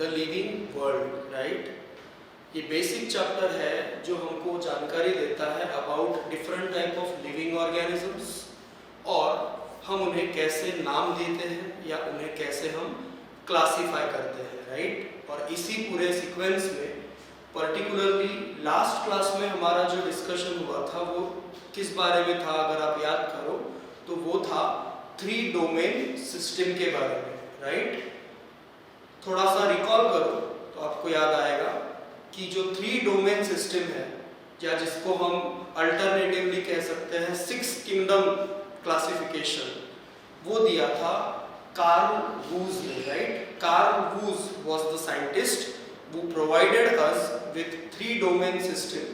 The living world, right. ये basic chapter है जो हमको जानकारी देता है about different type of living organisms और हम उन्हें कैसे नाम देते हैं या उन्हें कैसे हम क्लासीफाई करते हैं, राइट। और इसी पूरे सीक्वेंस में पर्टिकुलरली लास्ट क्लास में हमारा जो डिस्कशन हुआ था वो किस बारे में था, अगर आप याद करो तो वो था 3 डोमेन सिस्टम के बारे में, राइट। थोड़ा सा रिकॉल करो तो आपको याद आएगा कि जो 3 डोमेन सिस्टम है या जिसको हम अल्टरनेटिवली कह सकते हैं 6 किंगडम क्लासिफिकेशन, वो दिया था कार्ल वूज ने, right. Carl Woese was the scientist who provided us with 3 domain system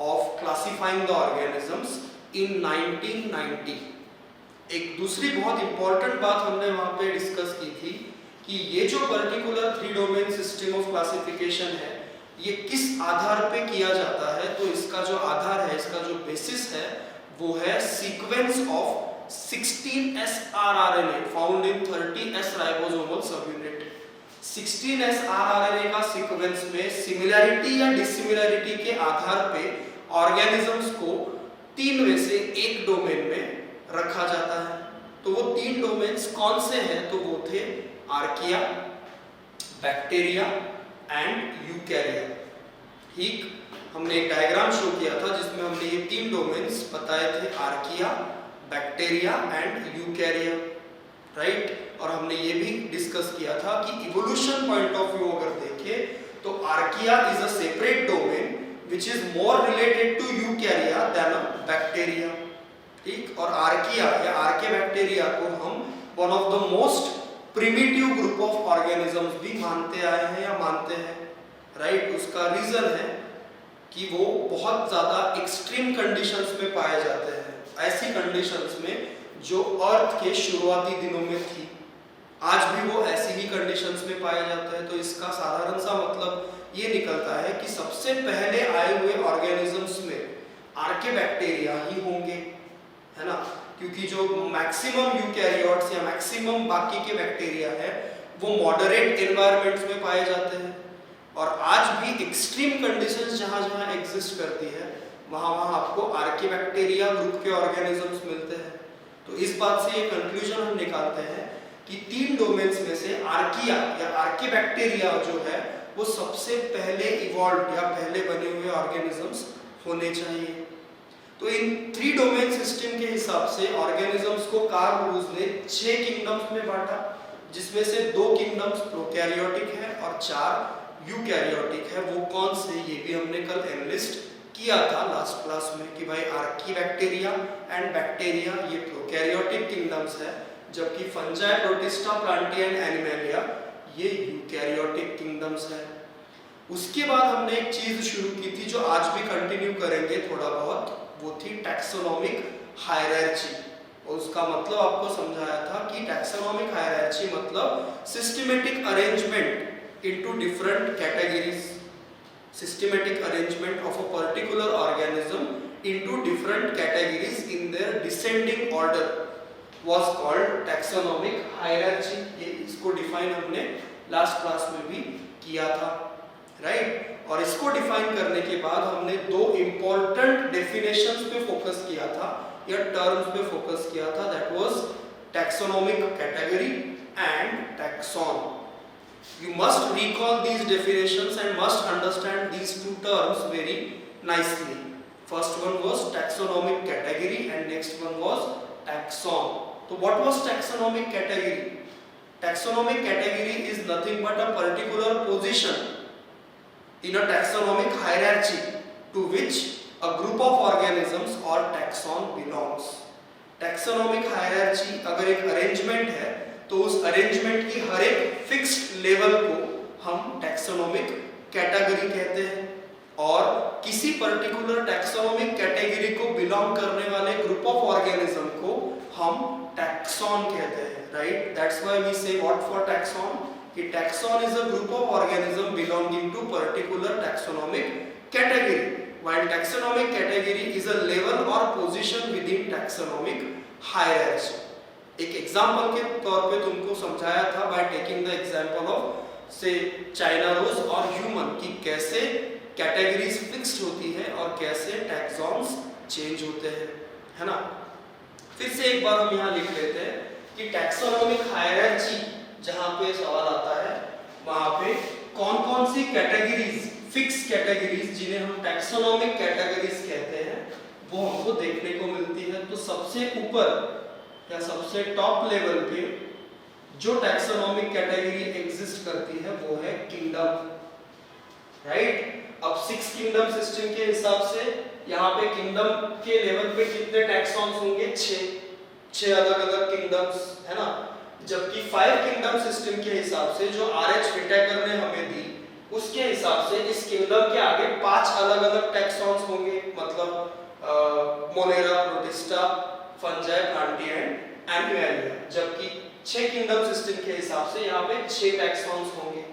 of classifying the organisms in 1990। एक दूसरी बहुत इंपॉर्टेंट बात हमने वहाँ पे डिस्कस की थी कि ये जो particular 3 domain system of classification है ये किस आधार पे किया जाता है। तो इसका जो आधार है, इसका जो बेसिस है वो है sequence of 16S rRNA found in 30S ribosomal subunit. 16S rRNA का सीक्वेंस में सिमिलैरिटी या डिसिमिलैरिटी के आधार पे ऑर्गेनिजम्स को 3 में से 1 डोमेन में रखा जाता है। तो वो 3 डोमेन्स कौन से हैं? तो वो थे आर्किया, बैक्टीरिया एंड यूकैरिया। ठीक, हमने एक डायग्राम शो किया था जिसमें हमने ये 3 डोमेन्स बताए थे, आर्किया, बैक्टीरिया एंड यूकैरिया, राइट। और हमने ये भी डिस्कस किया था कि इवोल्यूशन पॉइंट ऑफ व्यू अगर देखें तो archaea is a separate domain which is more related to eukarya than a bacteria. ठीक, और आर्किया या आर्के बैक्टीरिया को हम one of the most primitive group of organisms भी मानते आए हैं या मानते हैं, राइट। उसका रीजन है कि वो बहुत ज्यादा एक्सट्रीम कंडीशंस में पाए जाते हैं, ऐसी कंडीशंस में जो अर्थ के शुरुआती दिनों में थी, आज भी वो ऐसी ही कंडीशंस में पाए जाते हैं। तो इसका साधारण सा मतलब ये निकलता है कि सबसे पहले आए हुए ऑर्गेनिजम्स में आर्के बैक्टीरिया ही होंगे, है ना, क्योंकि जो मैक्सिमम यूकैरियोट्स या मैक्सिमम बाकी के बैक्टीरिया है वो मॉडरेट एनवायरनमेंट्स में पाए जाते हैं। और आज भी एक्सट्रीम कंडीशंस जहाँ जहाँ एग्जिस्ट करती है वहाँ वहाँ आपको आर्के बैक्टीरिया ग्रुप के ऑर्गेनिजम्स मिलते हैं। तो इस बात से ये कंक्लूजन हम निकालते हैं कि 3 डोमेन्स में से आर्किया या आर्के बैक्टीरिया जो है वो सबसे पहले इवॉल्व या पहले बने हुए ऑर्गेनिजम्स होने चाहिए। तो इन 3 डोमेन सिस्टम के हिसाब से ऑर्गेनिजम्स को कार्ल वूज ने 6 किंगडम्स में बांटा, जिसमें से 2 किंगडम्स प्रोकैरियोटिक है और 4 यूकैरियोटिक है। वो कौन से, ये भी हमने कल एनलिस्ट किया था लास्ट क्लास में कि भाई आर्की बैक्टीरिया एंड बैक्टीरिया ये प्रोकैरियोटिक किंगडम्स है, जबकि fungi, protista, Plantae and Animalia ये यूकैरियोटिक किंगडम्स है। उसके बाद हमने एक चीज शुरू की थी जो आज भी कंटिन्यू करेंगे थोड़ा बहुत, वो थी टैक्सोनॉमिक हायरार्ची। और उसका मतलब आपको समझाया था कि टैक्सोनॉमिक हायरार्ची मतलब systematic arrangement into different categories, systematic arrangement of a particular organism into different categories in their descending order was called taxonomic hierarchy। ये इसको डिफाइन हमने लास्ट क्लास में भी किया था, राइट। और इसको डिफाइन करने के बाद हमने 2 इंपॉर्टेंट डेफिनेशंस पे फोकस किया था या टर्म्स पे फोकस किया था, that was taxonomic category and taxon. You must recall these definitions and must understand these 2 terms very nicely. First one was taxonomic category and next one was taxon. So what was taxonomic category? Taxonomic category is nothing but a particular position in a taxonomic hierarchy to which a group of organisms or taxon belongs. Taxonomic hierarchy अगर एक arrangement है तो उस arrangement की हर एक fixed level को हम taxonomic category कहते हैं, और किसी पर्टिकुलर टैक्सोनॉमिक कैटेगरी को बिलोंग करने वाले ग्रुप ऑफ ऑर्गेनिज्म को हम टैक्सॉन कहते हैं, right. That's why we say what for taxon, कि taxon is a group of organism belonging to particular taxonomic category, while taxonomic category is a level or position within taxonomic hierarchy. एक example के तौर पे तुमको समझाया था by taking the example of से China rose और human की कैसे कैटेगरीज फिक्स्ड होती है और कैसे टैक्सॉन्स चेंज होते हैं, है ना। फिर से एक बार हम यहाँ लिख लेते हैं कि टैक्सोनॉमिक हायरार्ची जहाँ पे सवाल आता है वहाँ पे कौन कौन सी कैटेगरीज, फिक्स कैटेगरीज जिन्हें हम टैक्सोनॉमिक कैटेगरीज कहते हैं, वो हमको देखने को मिलती है। तो सबसे ऊपर या सबसे टॉप लेवल पे जो टैक्सोनॉमिक कैटेगरी एग्जिस्ट करती है वो है किंगडम, राइट। अब 6 किंगडम सिस्टम के हिसाब से यहाँ पे किंगडम के लेवल पे कितने टैक्सॉन्स होंगे? 6 अलग अलग किंगडम्स, है ना। जबकि 5 किंगडम सिस्टम के हिसाब से जो आरएच विटेकर ने हमें दी उसके हिसाब से इस किंगडम के आगे 5 अलग अलग टैक्सॉन्स होंगे, मतलब Monera, Protista, Fungi, Plantae and Animalia. जबकि 6 किंगडम सिस्टम के हिसाब से यहाँ पे 6 टैक्सॉन्स होंगे,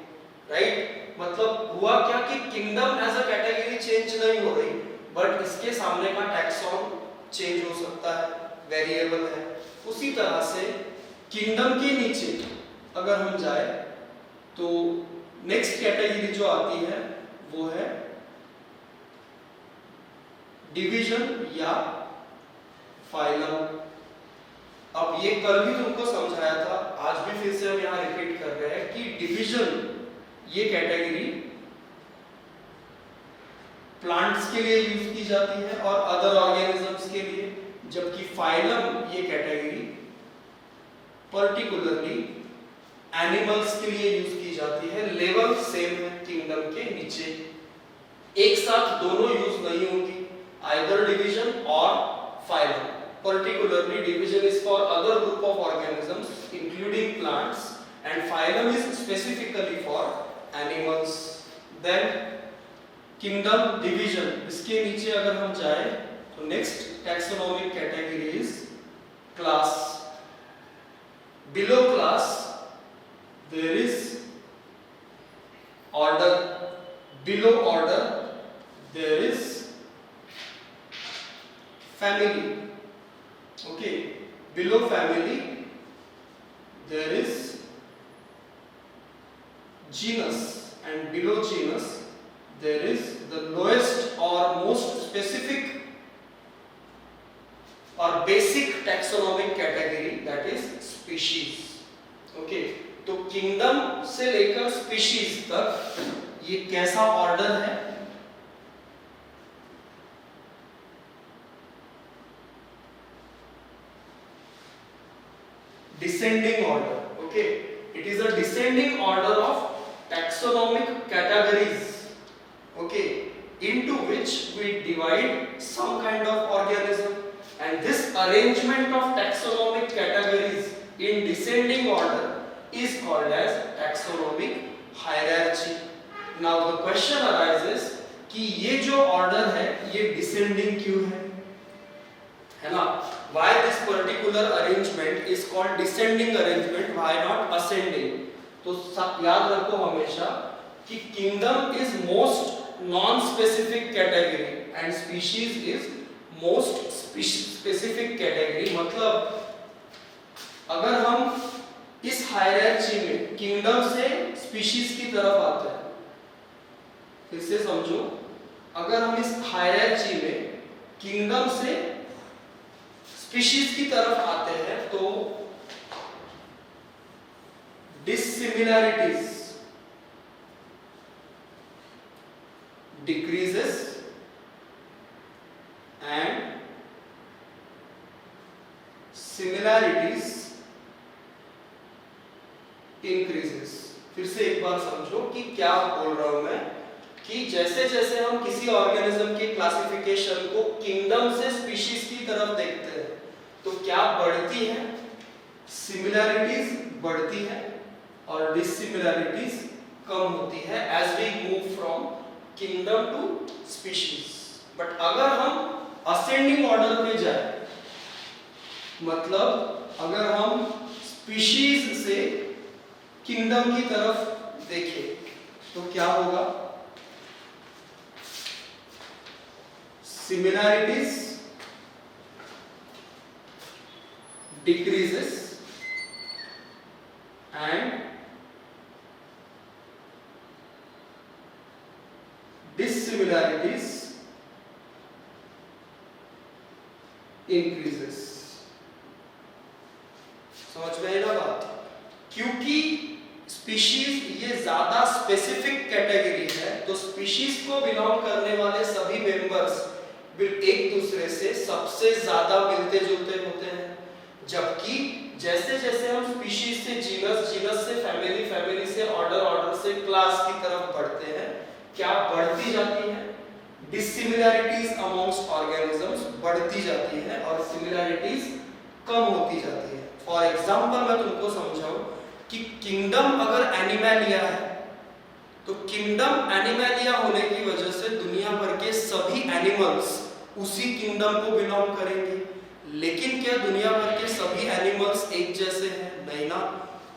राइट। मतलब हुआ क्या कि kingdom as a category change नहीं हो रही, बट इसके सामने का टैक्सॉन चेंज हो सकता है, वेरिएबल है। उसी तरह से किंगडम के नीचे अगर हम जाए तो नेक्स्ट कैटेगरी जो आती है वो है डिवीजन या फाइलम। अब ये कल भी तुमको समझाया था, आज भी फिर से हम यहाँ रिपीट कर रहे हैं कि डिवीजन ये कैटेगरी प्लांट्स के लिए यूज की जाती है और अदर ऑर्गेनिजम्स के लिए, जबकि फाइलम ये कैटेगरी पर्टिकुलरली एनिमल्स के लिए यूज की जाती है। लेवल सेम है किंगडम के नीचे, एक साथ दोनों यूज नहीं होंगी, आइदर डिवीजन और phylum. Particularly division is for other group of organisms including plants and phylum is specifically for animals. Then kingdom division, इसके नीचे अगर हम जाए तो next taxonomic category is class. Below class there is order. Below order there is family. Okay, below family there is genus and below genus there is the lowest or most specific or basic taxonomic category, that is species. Okay, तो kingdom से लेकर species तक ये कैसा order है? Descending order. Okay, it is a descending order of taxonomic categories, okay, into which we divide some kind of organism, and this arrangement of taxonomic categories in descending order is called as taxonomic hierarchy. Now the question arises कि ये जो order है ये descending क्यों है ना? Why this particular arrangement is called descending arrangement? Why not ascending? तो याद रखो हमेशा कि kingdom is most non-specific category and species is most specific category. मतलब अगर हम इस हायरार्ची में kingdom से species की तरफ आते हैं, फिर से समझो, अगर हम इस हायरार्ची में kingdom से स्पीशीज की तरफ आते हैं तो dissimilarities decreases and similarities increases. फिर से एक बार समझो कि क्या बोल रहा हूं मैं, कि जैसे जैसे हम किसी ऑर्गेनिज्म के क्लासिफिकेशन को किंगडम से स्पीशीज की तरफ देखते हैं तो क्या बढ़ती है? सिमिलैरिटीज बढ़ती है और डिसिमिलैरिटीज कम होती है as we move from kingdom to species. But अगर हम असेंडिंग ऑर्डर पे जाए, मतलब अगर हम स्पीशीज से किंगडम की तरफ देखें तो क्या होगा? Similarities decreases and dissimilarities increases। समझ में आई ना बात? क्योंकि स्पीशीज ये ज्यादा स्पेसिफिक कैटेगरी है, तो स्पीशीज को बिलोंग करने वाले सभी मेंबर्स एक दूसरे से सबसे ज्यादा मिलते जुलते होते हैं। जबकि जैसे जैसे हम स्पीशीज से जीनस, जीनस से फैमिली, फैमिली से ऑर्डर, ऑर्डर से क्लास की तरफ बढ़ते हैं, क्या बढ़ती जाती है? डिसिमिलैरिटीज अमॉन्ग्स्ट ऑर्गेनिजम्स बढ़ती जाती है और सिमिलैरिटीज कम होती जाती है। फॉर एग्जांपल मैं तुमको समझाऊं कि किंगडम अगर एनिमैलिया है, तो किंगडम एनिमैलिया होने की वजह से दुनिया भर के सभी एनिमल्स उसी किंगडम को बिलोंग करेंगे। लेकिन क्या दुनिया भर के सभी एनिमल्स एक जैसे हैं? नहीं ना।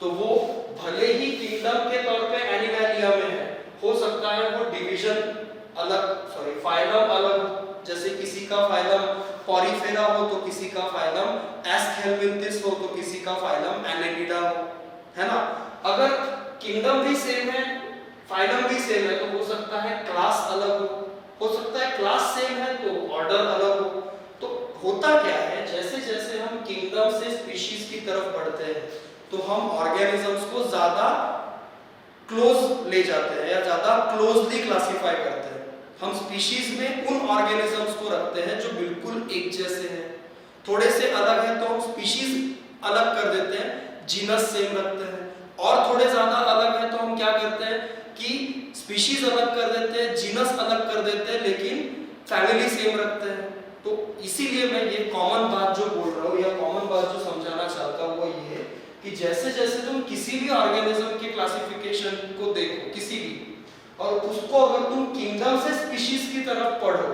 तो वो भले ही किंगडम के तौर पे एनिमैलिया में है, हो सकता है वो डिवीजन अलग, सॉरी फाइलम अलग, जैसे किसी का फाइलम पॉरीफेरा हो तो किसी का फाइलम एस्केलमिंथिस हो तो किसी का फाइलम एनेलिडा हो, है ना। अगर किंगडम भी सेम है, फाइलम भी सेम है, तो हो सकता है क्लास अलग हो सकता है क्लास सेम है तो ऑर्डर अलग हो। तो होता क्या है, जैसे जैसे हम किंगडम से स्पीशीज की तरफ बढ़ते हैं तो हम ऑर्गेनिजम्स को ज्यादा क्लोज ले जाते हैं या ज्यादा क्लोजली क्लासिफाई करते हैं। हम स्पीशीज में उन ऑर्गेनिजम्स को रखते हैं जो बिल्कुल एक जैसे हैं। थोड़े से अलग है तो हम स्पीशीज अलग कर देते हैं, जीनस सेम रखते हैं। और थोड़े ज्यादा अलग है तो हम क्या करते हैं कि स्पीशीज अलग कर देते हैं, जीनस अलग कर देते हैं, लेकिन फैमिली सेम रखते हैं। तो इसीलिए मैं ये कॉमन बात जो बोल रहा हूँ या कॉमन बात जो समझाना चाहता हूँ वो ये है कि जैसे जैसे तुम किसी भी ऑर्गेनिज्म के क्लासिफिकेशन को देखो, किसी भी, और उसको अगर तुम किंगडम से स्पीशीज की तरफ पढ़ो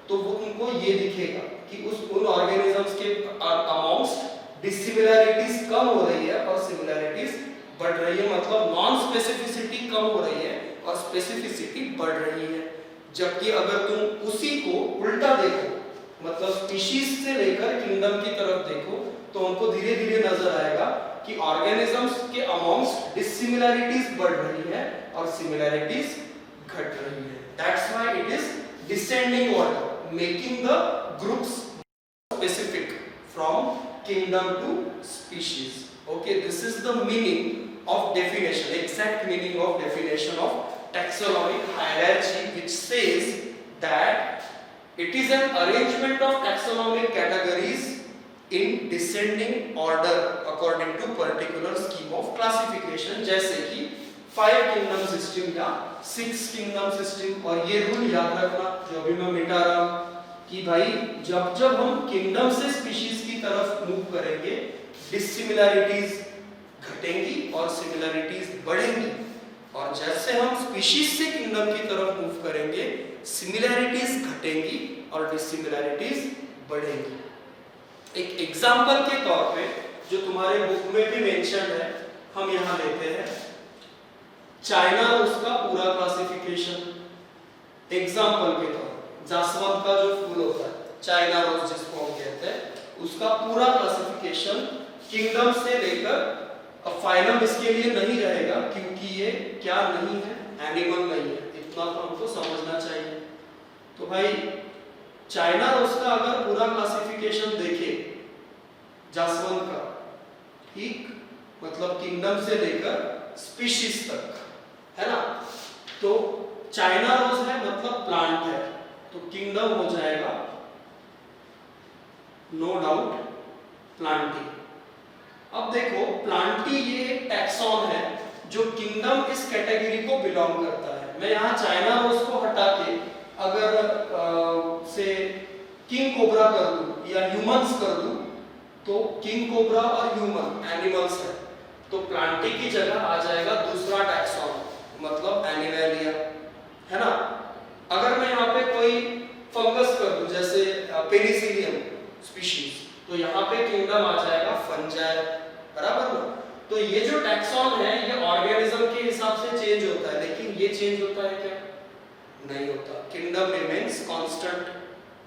तो वो तुमको ये दिखेगा कि उन ऑर्गेनिजम्स के अमॉन्ग्स्ट डिसिमिलैरिटीज कम हो रही है और सिमिलैरिटीज बढ़ रही है। मतलब नॉन स्पेसिफिसिटी कम हो रही है और स्पेसिफिसिटी बढ़ रही है। जबकि अगर तुम उसी को उल्टा देखो, मतलब स्पीशीज से लेकर किंगडम की तरफ देखो, तो हमको धीरे धीरे नजर आएगा कि ऑर्गेनिजम्स के अमॉन्ग्स्ट डिसिमिलैरिटीज बढ़ रही है और सिमिलैरिटीज घट रही है। That's why it is descending order, making the groups specific from kingdom to species. Okay, this is the meaning of definition, exact meaning of definition of taxonomic hierarchy, which says that it is an arrangement of taxonomic categories in descending order according to particular scheme of classification, जैसे कि 5 kingdom system या 6 kingdom system। और ये rule याद रखना जो अभी मैं मिटा रहा हूँ कि भाई जब जब हम किंगडम से स्पीशीज की तरफ मूव करेंगे, डिसिमिलैरिटीज घटेंगी और सिमिलैरिटीज बढ़ेंगी, और जैसे हम स्पीशीज से किंगडम की तरफ मूव करेंगे, सिमिलैरिटीज घटेंगी और डिसिमिलैरिटीज बढ़ेंगी। एक एग्जांपल के तौर पे जो तुम्हारे बुक में भी मेंशन है, हम यहां लेते हैं चाइना रोज का पूरा क्लासिफिकेशन। एग्जांपल के तौर जासवंत का जो फूल होता है, चाइना रोज जिसको हम कहते हैं, उसका पूरा क्लासिफिकेशन किंगडम से लेकर, अब फाइलम इसके लिए नहीं रहेगा क्योंकि ये क्या नहीं है, एनिमल नहीं है, इतना तो हमको समझना चाहिए। तो भाई चाइना रोज का अगर पूरा क्लासिफिकेशन देखे जासवंत का, ठीक, मतलब किंगडम से लेकर स्पीशीज तक, है ना। तो चाइना रोज है मतलब प्लांट है, तो किंगडम हो जाएगा नो डाउट प्लांटी। अब देखो प्लांटी ये एक टैक्सॉन है जो किंगडम इस कैटेगरी को बिलोंग करता है। मैं यहाँ चाइना रोज को हटा के अगर से किंग कोबरा कर दूं या ह्यूमंस कर दूं, तो किंग कोबरा और ह्यूमन एनिमल्स है, तो प्लांटी की जगह आ जाएगा दूसरा टैक्सॉन, मतलब एनिमैलिया, है ना। अगर मैं यहाँ पे कोई फंगस कर दूं जैसे पेनिसिलियम स्पीशीज, तो यहाँ पे किंगडम आ जाएगा फंजाई, बराबर ना। तो ये जो टैक्सॉन है ये ऑर्गेनिज्म के हिसाब से चेंज होता है, लेकिन ये चेंज होता है क्या? नहीं होता, किंगडम रिमेन्स कांस्टेंट,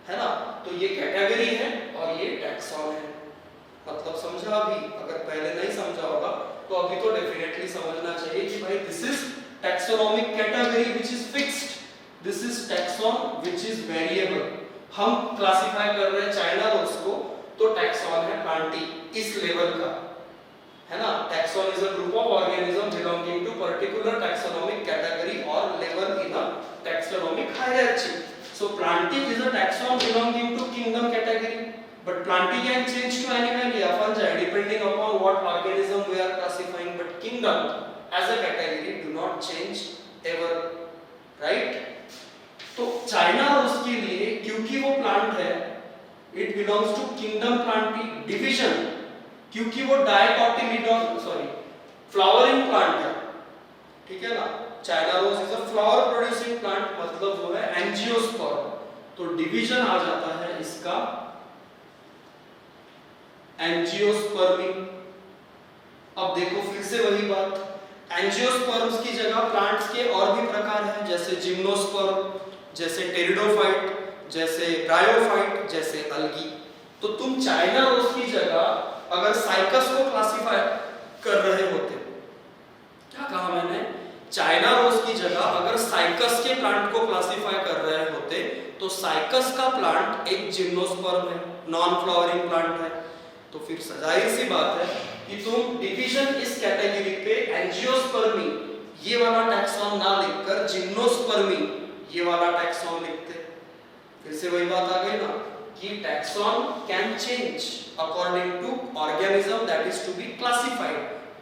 है ना। तो ये कैटेगरी है और ये टैक्सॉन है। मतलब समझा? अभी अगर पहले नहीं समझा होगा तो अभी तो डेफिनेटली समझना चाहिए कि भाई this is taxonomic category which is fixed, this is taxonomic taxon which is variable, हम क्लासिफाई कर रहे हैं चाइना रोज को, तो टैक्सॉन है प्लांटी इस लेवल का, है ना। Taxon is a group of organism belonging to particular taxonomic category और level in a taxonomic hierarchy. So plantae is a taxon belonging to kingdom category, but plantae can change to animalia, fungi, depending upon what organism we are classifying. But kingdom as a category do not change ever, right? तो China rose के लिए क्योंकि वो plant है, it belongs to kingdom plantae division, क्योंकि वो डायकोटिलीडॉन flowering plant है, ठीक है ना। China rose is a flower producing plant, मतलब वो है एंजियोस्पर्म, तो डिवीजन आ जाता है इसका एंजियोस्पर्मी. अब देखो फिर से वही बात, एंजियोस्पर्म्स की जगह प्लांट्स के और भी प्रकार हैं, जैसे जिम्नोस्पर्म, जैसे टेरिडोफाइट, जैसे ब्रायोफाइट, जैसे अल्गी. तो तुम चाइना रोज की जगह अगर साइकस को क्लासिफाई कर रहे होते, क्या कहा मैंने, चाइना रोज की जगह अगर साइकस के प्लांट को क्लासिफाई कर रहे होते, तो साइकस का प्लांट एक जिम्नोस्पर्म है, नॉन फ्लावरिंग प्लांट है. तो फिर जाहिर सी बात है कि तुम डिवीजन इस कैटेगरी पे एंजियोस्पर्मी ये वाला टैक्सॉन ना लिखकर जिम्नोस्पर्मी ये वाला टैक्सॉन लिखते. फिर से वही बात आ गई ना कि taxon can change according to organism that is to be classified,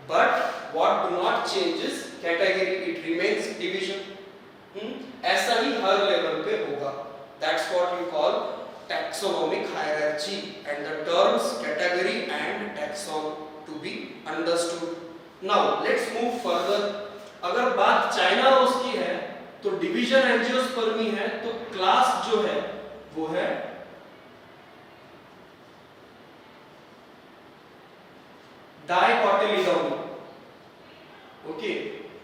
but what do not changes category, it remains division. ऐसा ही हर लेवल पे होगा. That's what you call taxonomic hierarchy and the terms category and taxon to be understood. Now let's move further. अगर बात China rose की है तो डिवीजन एंजियोस्पर्मी है, तो क्लास जो है वो है डाइकोटिलीडोनी. ओके,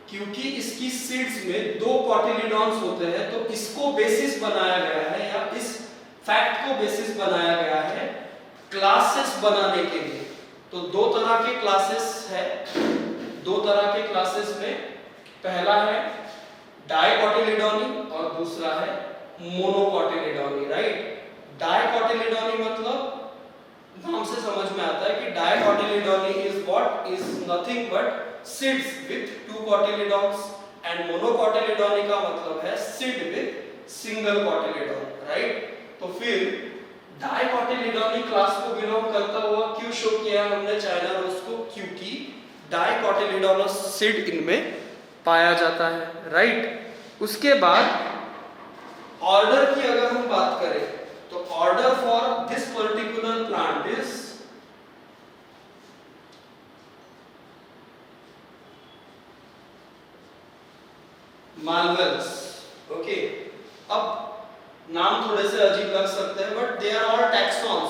क्योंकि इसकी सीड्स में 2 कोटिलीडॉन्स होते हैं, तो इसको बेसिस बनाया गया है या इस फैक्ट को बेसिस बनाया गया है क्लासेस बनाने के लिए. तो 2 तरह के क्लासेस है, 2 तरह के क्लासेस में पहला है डाइकोटिलीडोनी और दूसरा है मोनोकोटिलीडोनी, राइट. डाइकोटिलीडोनी मतलब नाम से समझ में आता है कि dicotyledonae is what is nothing but seeds with 2 cotyledons, and monocotyledonae का मतलब है seed with single cotyledon, right. तो फिर डाइकोटिलीडोनी क्लास को बिलोंग करता हुआ क्यों शो किया हमने चाइना रोज को, क्योंकि डाइकोटिलीडोनस सीड इनमें पाया जाता है, राइट. उसके बाद ऑर्डर की अगर हम बात करें तो order for this particular plant is Malvales. Okay, अब नाम थोड़े से अजीब लग सकते हैं, but they are all taxons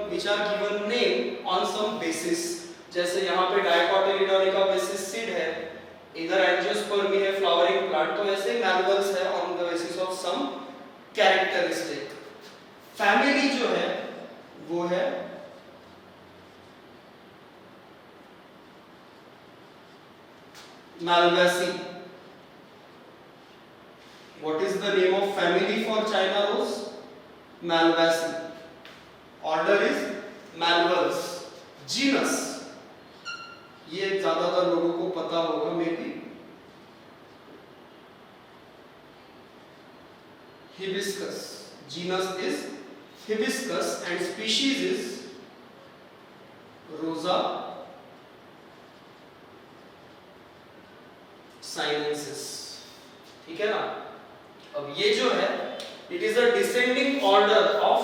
which are given name on some basis. जैसे यहाँ पे डाइकोटिलीडोनी का बेसिस सीड है, इधर एंजियोस्पर्मी है फ्लावरिंग प्लांट, तो ऐसे मैलवल्स है on the basis of some characteristic. Family जो है वो है Malvaceae. What is the name of family for China rose? Malvaceae. Order is Malvulus. Genus, ये ज्यादातर लोगों को पता होगा may be, Hibiscus. Genus is Hibiscus and species is Rosa sinensis. ठीक है ना. अब ये जो है it is a descending order of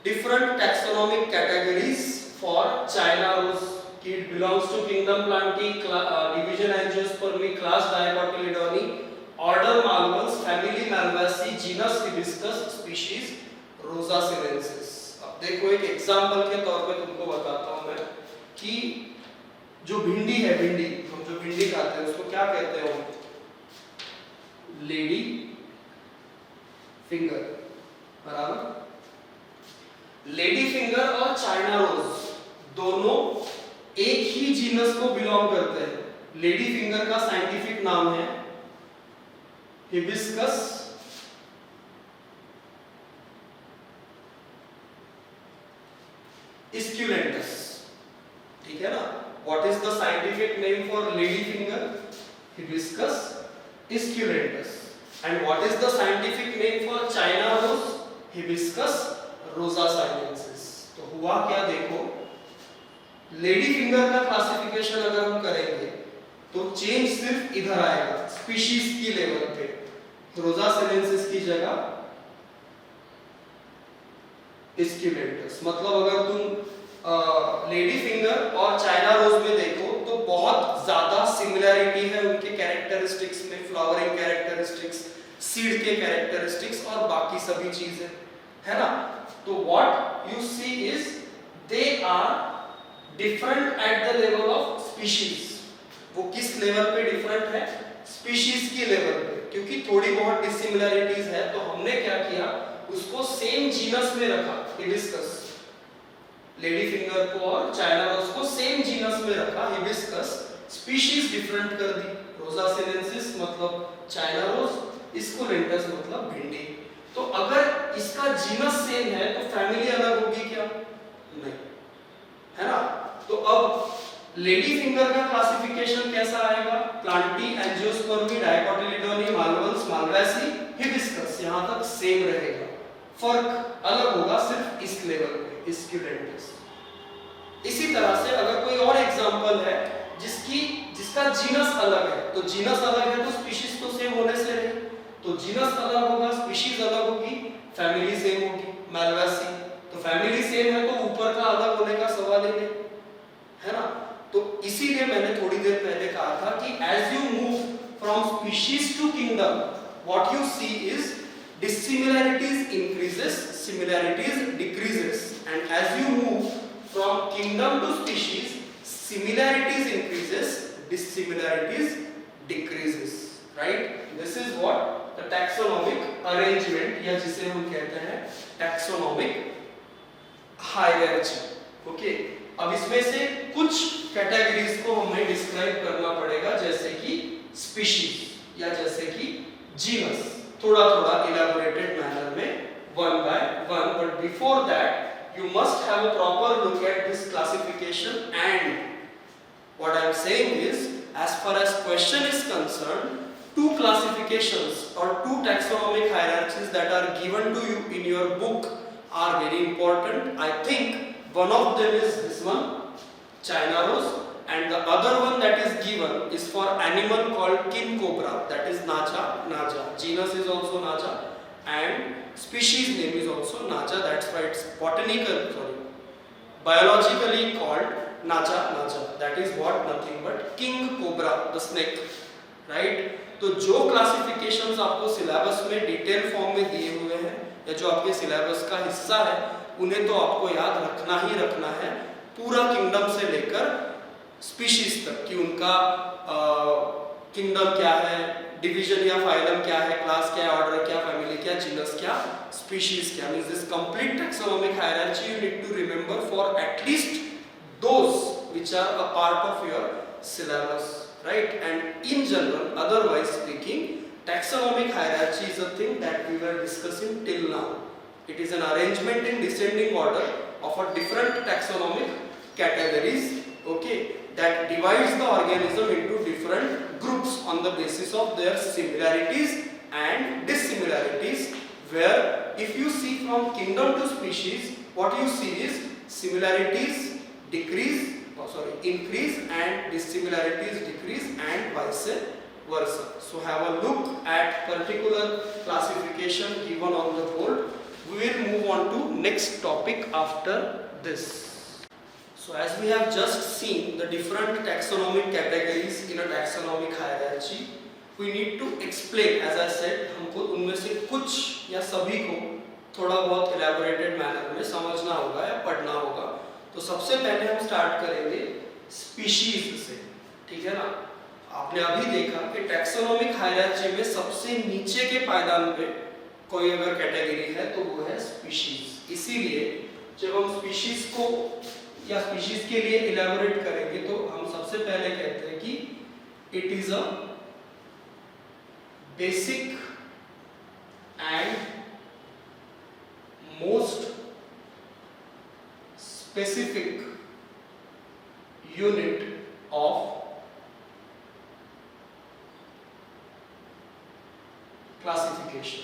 different taxonomic categories for China rose. It belongs to kingdom Plantae, division Angiospermae, class Dicotyledone, order Malvulus, family Malvaceae, genus Hibiscus, species Rosa sinensis. अब देखो एक एग्जांपल के तौर पे तुमको बताता हूँ मैं कि जो भिंडी है, भिंडी हम जो भिंडी खाते हैं उसको क्या कहते हैं हम? लेडी फिंगर, बराबर. लेडी फिंगर और चाइना रोज दोनों एक ही जीनस को बिलोंग करते हैं. लेडी फिंगर का साइंटिफिक नाम है हिबिस्कस स्क्यूलेंटस, ठीक है ना। What is the scientific name for lady finger? Hibiscus esculentus. And what is the scientific name for China rose? Hibiscus rosa sinensis. तो हुआ क्या देखो, लेडी फिंगर का क्लासिफिकेशन अगर हम करेंगे तो चेंज सिर्फ इधर आएगा, स्पीशीज की लेवल पे। रोजा साइनेंसिस की जगह स्क्यूलेंटस। मतलब अगर तुम लेडी फिंगर और चाइना रोज में देखो तो बहुत ज्यादा सिमिलैरिटी है उनके कैरेक्टरिस्टिक्स में, फ्लावरिंग कैरेक्टरिस्टिक्स, सीड के कैरेक्टरिस्टिक्स और बाकी सभी चीजें, है ना। तो what you see is they are different at the level of species. वो किस लेवल पे डिफरेंट है? स्पीशीज की लेवल पे, क्योंकि थोड़ी बहुत डिसिमिलैरिटीज है तो हमने क्या किया, उसको सेम जीनस में रखा, हिबिस्कस। लेडी फिंगर को और चाइना रोज को सेम जीनस में रखा, हिबिस्कस। स्पीशीज डिफरेंट कर दी, रोजा सिनेंसिस मतलब चाइना रोज, स्क्यूलेंटस मतलब भिंडी। तो अगर इसका जीनस सेम है तो फैमिली अलग होगी क्या? नहीं, है ना। तो अब लेडी फिंगर का क्लासिफिकेशन कैसा आएगा? प्लांटी, एंजियोस्पर्मी, डाइकोटिलीडोनी, मालवंस, मालवेसी, हिबिस्कस, यहां तक सेम रहेगा। फर्क अलग होगा सिर्फ इस लेवल पे, स्क्यूलेंटस। इसी तरह से अगर कोई और एग्जांपल है जिसका जीनस अलग है, तो जीनस अलग है तो स्पीशीज तो सेम होने से रही, तो जीनस अलग होगा, स्पीशीज अलग होगी, फैमिली सेम होगी। मालवेसी, तो फैमिली सेम है तो ऊपर का अलग होने का सवाल ही नहीं, है ना। तो इसीलिए मैंने थोड़ी देर पहले कहा था कि as you move from species to kingdom, what you see is dissimilarities increases, similarities decreases, and as you move from kingdom to species, similarities increases, dissimilarities decreases, right? This is what the taxonomic arrangement, या जिसे हम कहते हैं taxonomic hierarchy, okay? अब इसमें से कुछ categories को हमें डिस्क्राइब करना पड़ेगा, जैसे कि स्पीशीज या जैसे कि जीनस, थोड़ा थोड़ा इलैबोरेटेड मैनर में, one by one. But before that you must have a proper look at this classification. And what I am saying is, as far as question is concerned, two classifications or two taxonomic hierarchies that are given to you in your book are very important. I think one of them is this one, China rose, and the other one that is given is for animal called king cobra, that is Naja. Genus is also Naja and species name is also Naja. That's why it's biologically called Naja. That is what? Nothing but king cobra, the snake, right? तो जो classifications आपको syllabus में detail form में दिए हुए हैं या जो आपके सिलेबस का हिस्सा है, उन्हें तो आपको याद रखना ही रखना है, पूरा किंगडम से लेकर स्पीशीज तक कि उनका किंगडम क्या है, डिवीजन या फाइलम क्या है, क्लास क्या है, ऑर्डर क्या, फैमिली क्या, जीनस क्या, स्पीशीज क्या। Means this complete taxonomic hierarchy you need to remember for at least those which are a part of your syllabus, right? And in general, otherwise speaking, taxonomic hierarchy is a thing that we were discussing till now. It is an arrangement in descending order of a different taxonomic categories, okay, that divides the organism into different groups on the basis of their similarities and dissimilarities, where if you see from kingdom to species, what you see is similarities increase and dissimilarities decrease and vice versa. So have a look at particular classification given on the board. We will move on to next topic after this. So as we have just seen the different taxonomic categories in a taxonomic hierarchy, we need to explain, as I said, हमको उनमें से कुछ या सभी को थोड़ा बहुत elaborated manner में समझना होगा या पढ़ना होगा। तो सबसे पहले हम स्टार्ट करेंगे स्पीशीज से, ठीक है ना। आपने अभी देखा कि टैक्सोनॉमिक हायरार्ची में सबसे नीचे के पायदान पे कोई अगर कैटेगरी है तो वो है स्पीशीज। इसीलिए जब हम स्पीशीज को या स्पीशीज के लिए इलैबोरेट करेंगे तो हम सबसे पहले कहते हैं कि it is a basic and most specific unit of classification.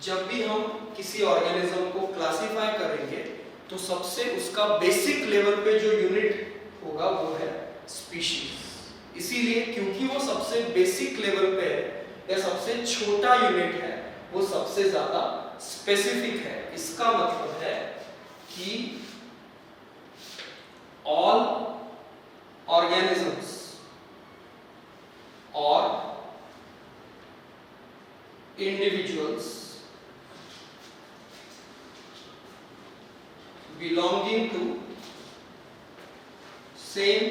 जब भी हम किसी ऑर्गेनिज्म को क्लासिफाई करेंगे तो सबसे उसका बेसिक लेवल पे जो यूनिट होगा वो है स्पीशीज। इसीलिए क्योंकि वो सबसे बेसिक लेवल पे है या सबसे छोटा यूनिट है, वो सबसे ज्यादा स्पेसिफिक है। इसका मतलब है कि ऑल ऑर्गेनिजम्स और individuals belonging to same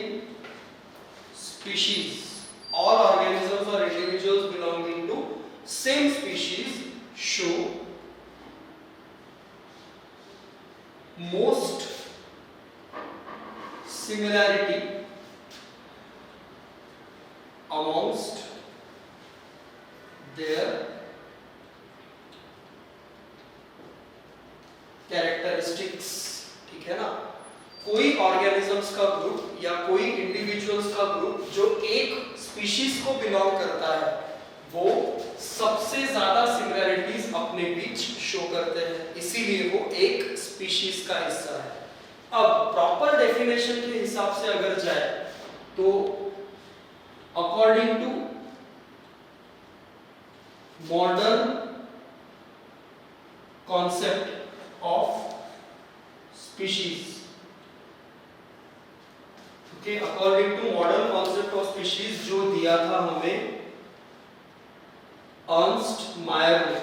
species, all organisms or individuals belonging to same species show most similarity amongst their characteristics. ठीक है ना, कोई ऑर्गेनिजम्स का ग्रुप या कोई इंडिविजुअल्स का ग्रुप जो एक स्पीशीज को बिलोंग करता है वो सबसे ज्यादा सिमिलैरिटीज अपने बीच शो करते हैं, इसीलिए वो एक स्पीशीज का हिस्सा है। अब प्रॉपर डेफिनेशन के हिसाब से अगर जाए तो according to modern concept of species, okay, according to modern concept of species जो दिया था हमें Ernst Mayr ने,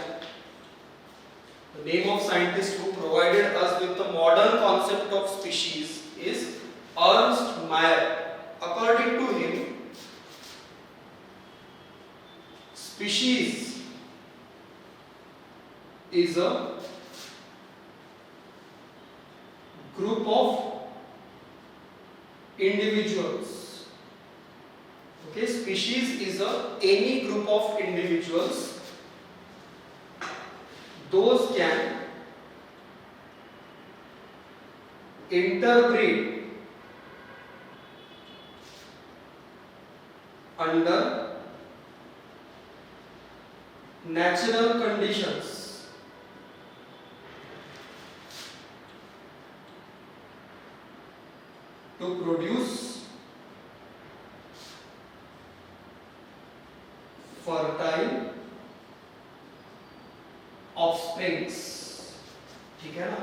the name of scientist who provided us with the modern concept of species is Ernst Mayr. According to him, species is a group of individuals. Okay, species is any group of individuals. Those can interbreed under natural conditions to produce fertile offsprings। ठीक है ना,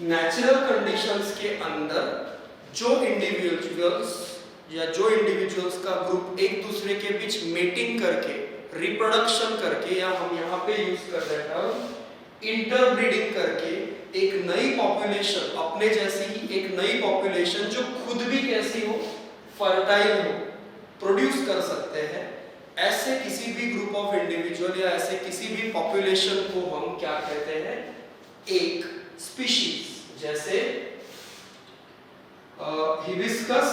natural conditions के अंदर जो individuals का group एक दूसरे के बीच मेटिंग करके रिप्रोडक्शन करके, या हम यहाँ पे यूज कर रहे हैं इंटरब्रीडिंग करके एक नई पॉपुलेशन, अपने जैसी ही एक नई पॉपुलेशन जो खुद भी कैसी हो, फर्टाइल हो, प्रोड्यूस कर सकते हैं, ऐसे किसी भी ग्रुप ऑफ इंडिविजुअल या ऐसे किसी भी पॉपुलेशन को हम क्या कहते हैं, एक स्पीशीज। जैसे हिबिस्कस,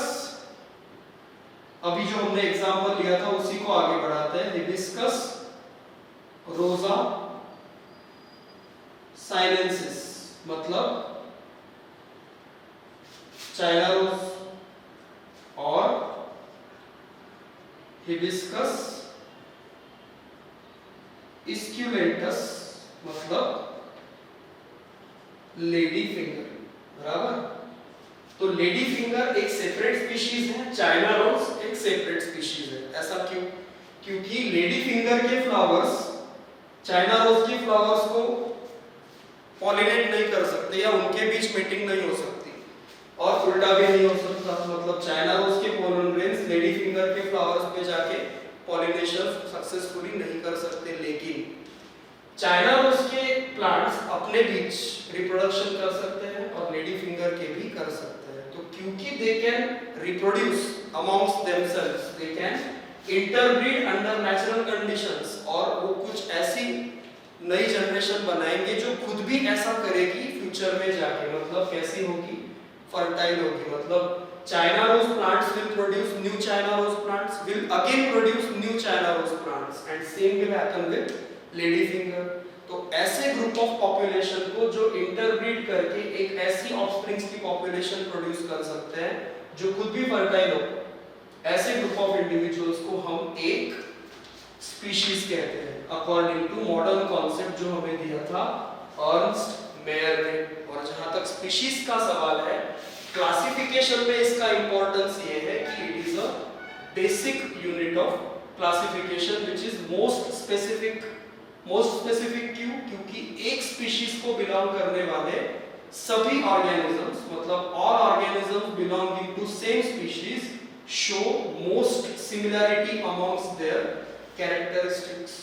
अभी जो हमने एग्जांपल लिया था उसी को आगे बढ़ाते हैं। हिबिस्कस रोजा साइनेंसिस, मतलब चाइना रोज, और हिबिस्कस इस्क्यूलेंटस मतलब लेडी फिंगर। बराबर, तो लेडी फिंगर एक सेपरेट स्पीशीज है, चाइना रोज एक सेपरेट स्पीशीज है। ऐसा क्यों? क्योंकि लेडी फिंगर के फ्लावर्स चाइना रोज के फ्लावर्स को पॉलिनेट नहीं कर सकते या उनके बीच मीटिंग नहीं हो सकती, और उल्टा भी नहीं हो सकता। मतलब चाइना रोज के पोलन ग्रेन्स लेडी फिंगर के फ्लावर्स पे जाके पॉलिनेशन सक्सेसफुली नहीं कर सकते, लेकिन चाइना रोज के प्लांट्स अपने बीच रिप्रोडक्शन कर सकते हैं और लेडी फिंगर के भी कर सकते हैं। तो क्योंकि they can reproduce amongst themselves, they can interbreed under natural conditions, और वो कुछ ऐसी नई जनरेशन बनाएंगे जो खुद भी ऐसा करेगी फ्यूचर में जाके। मतलब कैसी होगी, फर्टाइल होगी। मतलब China rose plants will produce new China rose plants, will again produce new China rose plants, and same will happen with lady finger. तो ऐसे ग्रुप ऑफ पॉपुलेशन को जो इंटरब्रीड करके एक ऐसी ऑफस्प्रिंग्स की पॉपुलेशन प्रोड्यूस कर सकते हैं जो खुद भी फर्टाइल हो, ऐसे ग्रुप ऑफ इंडिविजुअल्स को हम एक स्पीशीज कहते हैं अकॉर्डिंग टू मॉडर्न कॉन्सेप्ट जो हमें दिया था अर्नस्ट मेयर ने। और जहां तक स्पीशीज का सवाल है, क्लासिफिकेशन में इसका इंपॉर्टेंस ये है कि it is a basic unit of classification which is most specific क्यों? क्योंकि एक स्पीशीज को बिलोंग करने वाले सभी ऑर्गेनिजम्स, मतलब all organisms belonging to same species show most similarity amongst their characteristics.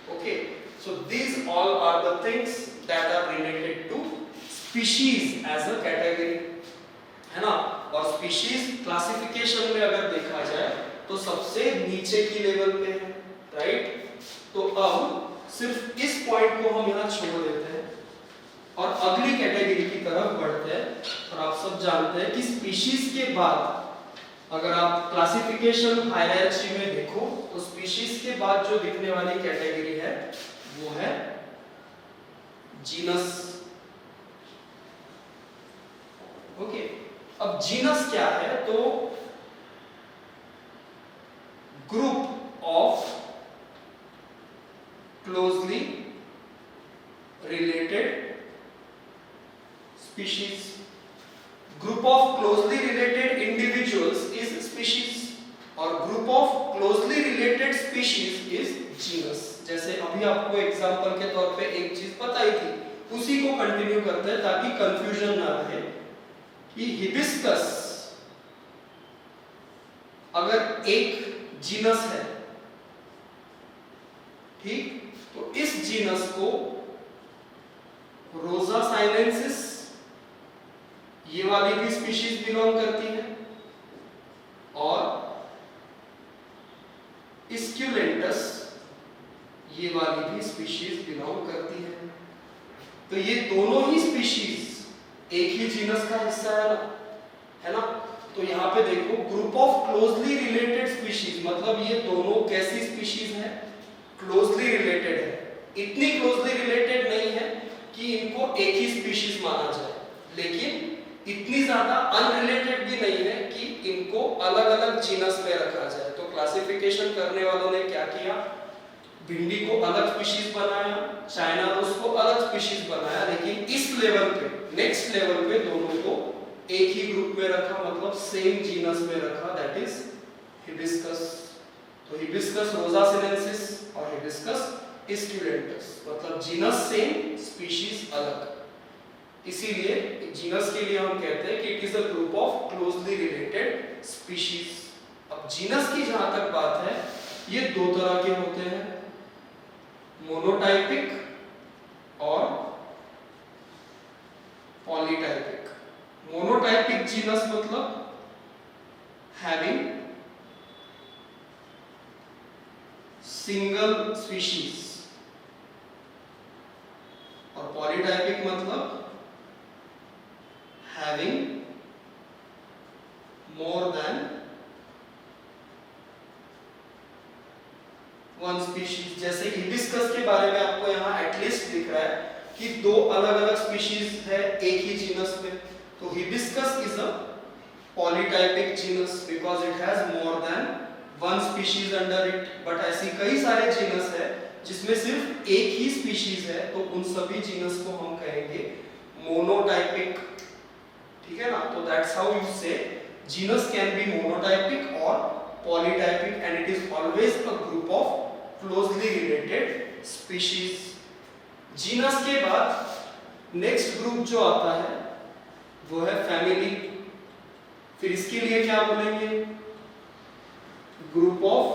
Okay, so these all are the things that are related to species as a category, है ना। और species classification में अगर देखा जाए तो सबसे नीचे की लेवल पे है, राइट। तो अब सिर्फ इस पॉइंट को हम यहाँ छोड़ देते हैं और अगली कैटेगरी की तरफ बढ़ते हैं। और आप सब जानते हैं कि स्पीशीज के बाद अगर आप क्लासिफिकेशन हायरार्ची में देखो तो स्पीशीज के बाद जो दिखने वाली कैटेगरी है वो है जीनस। ओके, अब जीनस क्या है? तो group of closely related species. Group of closely related individuals is species और group of closely related species is genus. जैसे अभी आपको एग्जांपल के तौर पे एक चीज पता ही थी, उसी को कंटिन्यू करते हैं ताकि कंफ्यूजन ना रहे कि हिबिस्कस अगर एक जीनस है, ठीक, तो इस जीनस को रोजा साइनेंसिस ये वाली भी स्पीशीज बिलोंग करती है और स्क्यूलेंटस ये वाली भी स्पीशीज बिलोंग करती है। तो ये दोनों ही स्पीशीज एक ही जीनस का हिस्सा है ना। तो यहाँ पे देखो group of closely related species, मतलब ये दोनों कैसी स्पीशीज है? क्लोजली रिलेटेड है। इतनी क्लोजली रिलेटेड नहीं है कि इनको एक ही स्पीशीज माना जाए, लेकिन इतनी ज्यादा अनरिलेटेड भी नहीं है कि इनको अलग अलग जीनस में रखा जाए। तो क्लासिफिकेशन करने वालों ने क्या किया? भिंडी को अलग स्पीशीज बनाया, चाइना रोज को अलग स्पीशीज बनाया, लेकिन इस लेवल पे, नेक्स्ट लेवल पे दोनों को एक ही ग्रुप में रखा, मतलब सेम जीनस में रखा, दैट इज हिबिस्कस। तो हिबिस्कस रोजा सिनेंसिस और हिबिस्कस स्क्यूलेंटस, मतलब जीनस सेम, स्पीशीज अलग। इसीलिए जीनस के लिए हम कहते हैं कि it is a group of closely related species. अब जीनस की जहां तक बात है, ये दो तरह के होते हैं, मोनोटाइपिक और पॉलीटाइपिक। मोनोटाइपिक जीनस मतलब हैविंग सिंगल स्पीशीज और पॉलीटाइपिक मतलब having more than one species। जैसे हिबिस्कस के बारे में आपको यहाँ एटलीस्ट दिख रहा है कि दो अलग अलग स्पीशीज है एक ही जीनस में। तो hibiscus is a polytypic genus because it has more than one species under it. But ऐसी कई सारे जीनस है जिसमें सिर्फ एक ही स्पीशीज है, तो उन सभी जीनस को हम कहेंगे मोनोटाइपिक, ठीक है ना। तो दैट्स हाउ यू से जीनस कैन बी मोनोटाइपिक और polytypic and it is always a group of closely related species. Genus के बाद नेक्स्ट ग्रुप जो आता है वो है फैमिली। फिर इसके लिए क्या बोलेंगे? Group of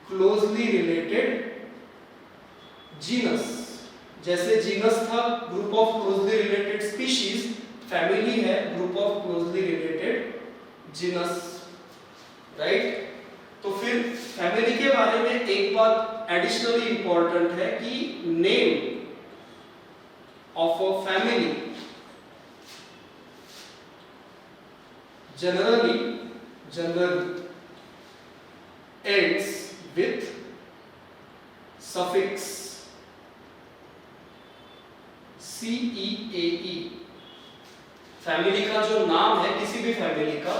closely related genus. जैसे जीनस था group of closely related species, family है group of closely related genus, right. तो फिर फैमिली के बारे में एक बात एडिशनली इंपॉर्टेंट है कि name of a family generally ends with suffix CEAE। Family का जो नाम है किसी भी फैमिली का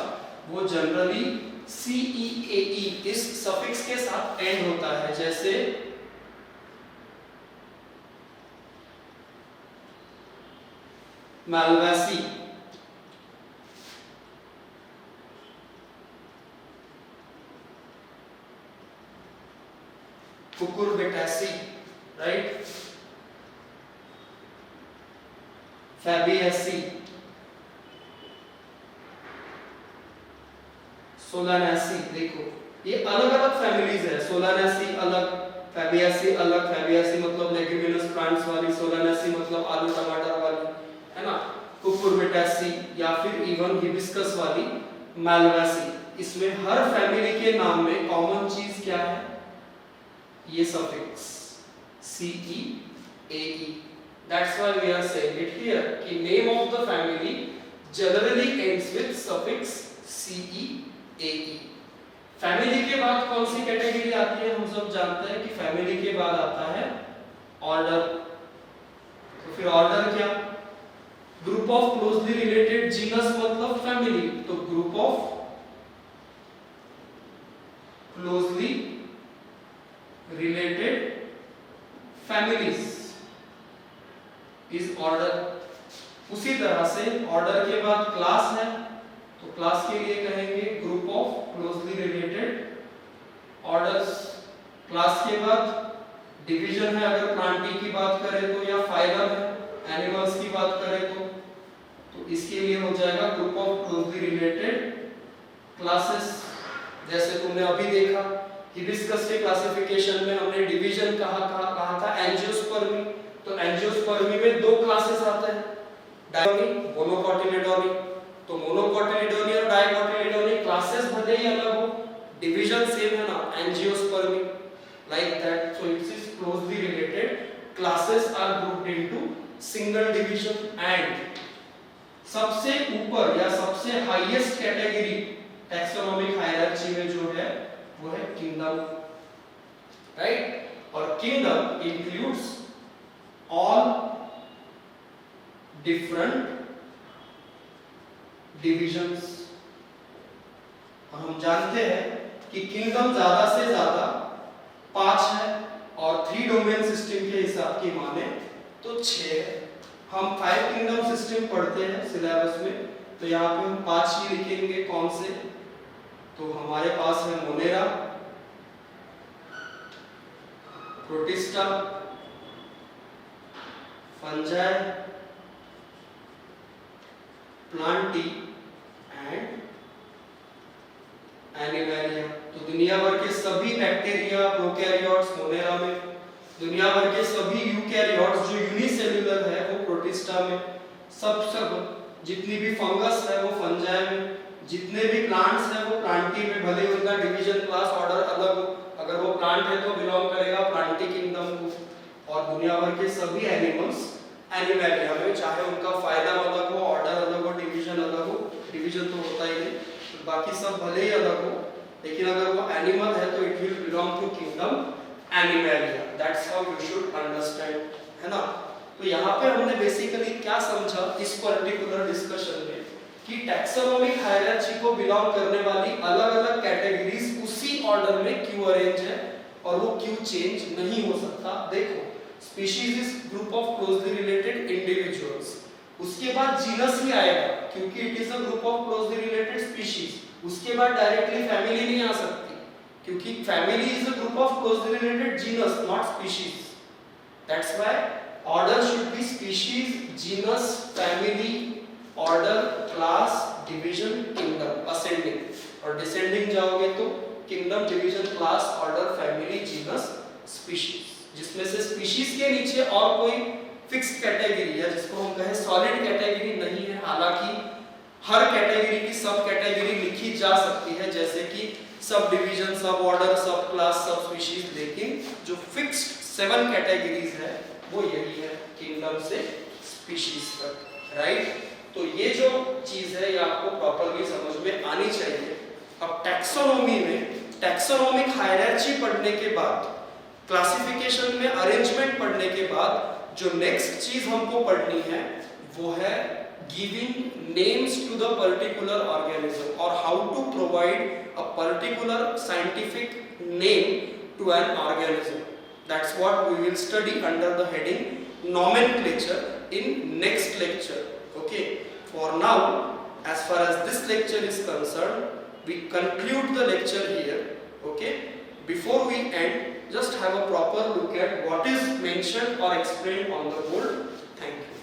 वो जनरली CEAE इस सफिक्स के साथ एंड होता है, जैसे मालवासी, कुकुरबिटेसी, राइट, फैबिएसी, सोलानेसी। देखो ये अलग अलग फैमिलीज है, सोलानेसी अलग, फैबिएसी अलग। फैबिएसी मतलब लेग्यूमिनस प्लांट्स वाली, सोलानेसी मतलब आलू टमाटर वाली, है ना। कुकुरबिटेसी या फिर इवन हिबिस्कस वाली मालवेसी। इसमें हर फैमिली के नाम में कॉमन चीज क्या है, ये suffix CEAE। That's why we are saying it here कि name of the family generally ends with suffix CEAE। Family के बाद कौन सी कैटेगरी आती है, हम सब जानते हैं कि फैमिली के बाद आता है ऑर्डर। तो फिर ऑर्डर क्या, group of closely related genus मतलब फैमिली, तो group of closely related families is order. उसी तरह से ऑर्डर के बाद क्लास है, तो क्लास के लिए कहेंगे group of closely related orders. Class के बाद डिवीजन है, अगर प्लांटी की बात करें तो, या फाइलम है एनिमल्स की बात करें तो इसके लिए हो जाएगा group of closely related classes. जैसे तुमने अभी देखा हिबिस्कस के क्लासिफिकेशन में हमने डिवीजन कहा था एंजियोस्पर्मी। तो एंजियोस्पर्मी में दो क्लासेस आते हैं, डायकोटोमी, मोनोकोटिलिडोनी। तो मोनोकोटिलिडोनी और डायकोटिलिडोनी क्लासेस भले ही अलग हो, डिवीजन सेम है ना, angiospermae, like that. So it is closely related classes are grouped into single division. And सबसे ऊपर या सबसे हाईएस्ट कैटेगरी टैक्सोनॉमिक हायरार्की में जो है वो है किंगडम, राइट। और kingdom includes all different divisions. और हम जानते हैं कि किंगडम ज्यादा से ज्यादा 5 है, और 3 डोमेन सिस्टम के हिसाब की माने तो 6 है। हम 5 किंगडम सिस्टम पढ़ते हैं सिलेबस में, तो यहाँ पे हम 5 ही लिखेंगे। कौन से, तो हमारे पास है Monera, Protista, Fungi, Plantae and Animalia. तो दुनिया भर के सभी बैक्टीरिया, प्रोकैरियोट्स मोनेरा में, दुनिया भर के सभी यूकैरियोट्स जो यूनिसेल्युलर है वो प्रोटिस्टा में, सब जितनी भी फंगस है वो फंजाई में, जितने भी प्लांट्स हैं वो प्लांटी में, भले उनका डिवीजन क्लास ऑर्डर अलग हो, अगर वो प्लांट है तो बिलोंग करेगा प्लांटी किंगडम को। और दुनिया भर के सभी एनिमल्स एनिमैलिया में, चाहे उनका फाइलम अलग हो, ऑर्डर अलग हो, डिवीजन अलग हो, डिवीजन तो होता ही नहीं, बाकी सब भले ही अलग हो, लेकिन अगर वो एनिमल है तो it will belong to kingdom Animalia. That's how you should understand, है ना। तो यहाँ पे हमने बेसिकली क्या समझा इस पर्टिकुलर डिस्कशन में कि टैक्सोनॉमिक हायरार्की को बिलोंग करने वाली अलग-अलग कैटेगरीज उसी ऑर्डर में क्यों अरेंज है और वो क्यों चेंज नहीं हो सकता। देखो, species is group of closely related individuals, उसके बाद जीनस ही आएगा क्योंकि it is a group of closely related species. उसके बाद डायरेक्टली फैमिली नहीं आ सकती क्योंकि family is a group of closely related genus, not species. That's why order should be species, genus, family, order, class, division, kingdom, ascending. और descending जाओगे तो kingdom, division, class, order, family, genus, species. जिसमें से species के नीचे और कोई fixed category है जिसको हम कहें सॉलिड कैटेगरी नहीं है। हालांकि हर कैटेगरी की सब कैटेगरी लिखी जा सकती है, जैसे कि सब डिवीजन, सब ऑर्डर, सब क्लास, सब स्पीशीज, लेकिन जो फिक्स्ड 7 कैटेगरीज है वो यही है, किंगडम से स्पीशीज तक, राइट। तो ये जो चीज है ये आपको प्रॉपर्ली समझ में आनी चाहिए। अब टैक्सोनॉमी में टैक्सोनॉमिक हायरार्की पढ़ने के बाद क्लासिफिकेशन में अरेंजमेंट पढ़ने पढ़ने के बाद जो नेक्स्ट चीज हमको पढ़नी है वो है giving names to the particular organism और how to provide a particular scientific name to an organism. That's what we will study under the heading nomenclature in next lecture. Okay, for now, as far as this lecture is concerned, we conclude the lecture here. Okay, before we end, just have a proper look at what is mentioned or explained on the board. Thank you.